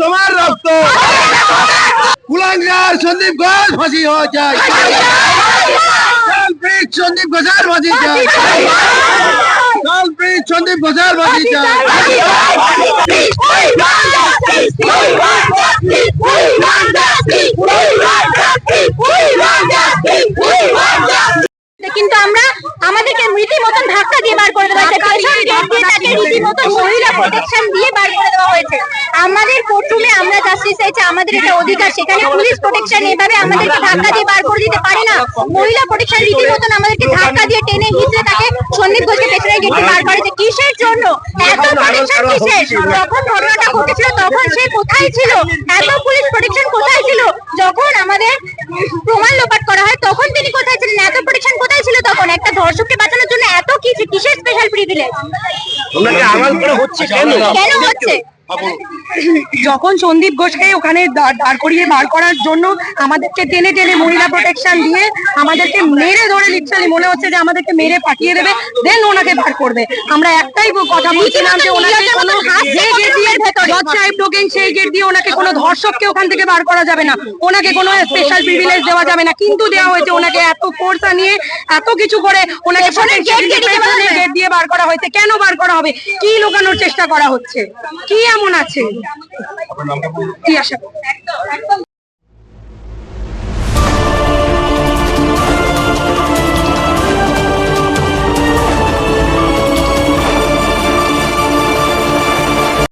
তোমার রক্ত কুলাঙ্গার সন্দীপ ঘোষ ফাঁসি হওয়া চাই। সন্দীপ ঘোষের ফাঁসি চাই। সন্দীপ ঘোষের ফাঁসি চাই। কিন্তু আমরা আমাদেরকে রীতিমতন ধাক্কা দিয়ে বার করে দেওয়া হয়েছে, তাকে রীতিমতন মহিলা প্রোটেকশন দিয়ে বার করে দেওয়া হয়েছে। আমাদের কোর্টরুমে আমরা জাস্টিস চাইছি, আমাদের এটা অধিকার, সেখানে পুলিশ প্রোটেকশন এভাবে আমাদেরকে ধাক্কা দিয়ে বার করে দিতে পারে না। মহিলা প্রোটেকশন রীতিমতন আমাদেরকে ধাক্কা দিয়ে টেনে হিঁচড়ে তাকে সন্দীপ ঘোষকে পেছনে গেটে বার করেছে। কিসের জন্য এত প্রোটেকশন? কিসের? যখন ঘটনাটা ঘটেছিল তখন সে কোথায় ছিল? এত পুলিশ প্রোটেকশন কোথায় ছিল? যখন আমাদের প্রমাণ লোপাট করা হয় তখন তিনি কোথায় ছিলেন? এত প্রোটেকশন কোথায় ছিল তখন? একটা ধর্ষককে বাঁচানোর জন্য এত কিসের স্পেশাল প্রিভিলেজ? কেন হচ্ছে? যখন সন্দীপ ঘোষকে ওখানে দাঁড় করিয়ে বার করার জন্য আমাদেরকে টেনে টেনে মহিলা প্রোটেকশন দিয়ে আমাদেরকে মেরে ধরে লিটারালি মনে হচ্ছে যে আমাদেরকে মেরে পাঠিয়ে দেবে, দেন ওনাকে বার করবে। আমরা একটাই কথা বলছিলাম যে ওনাকে কোনো যে গেট দিয়ে জজ সাহেব ঢোকেন সেই গেট দিয়ে ওনাকে কোনো ধর্ষককে ওখান থেকে বার করা যাবে না, ওনাকে কোনো স্পেশাল প্রিভিলেজ দেওয়া যাবে না। কিন্তু দেওয়া হয়েছে, ওনাকে এত ফোর্স নিয়ে এত কিছু করে ওনাকে গেট দিয়ে বার করা হয়েছে। কেন বার করা হবে? কি লুকানোর চেষ্টা করা হচ্ছে? কি এমন আছে? কি আশা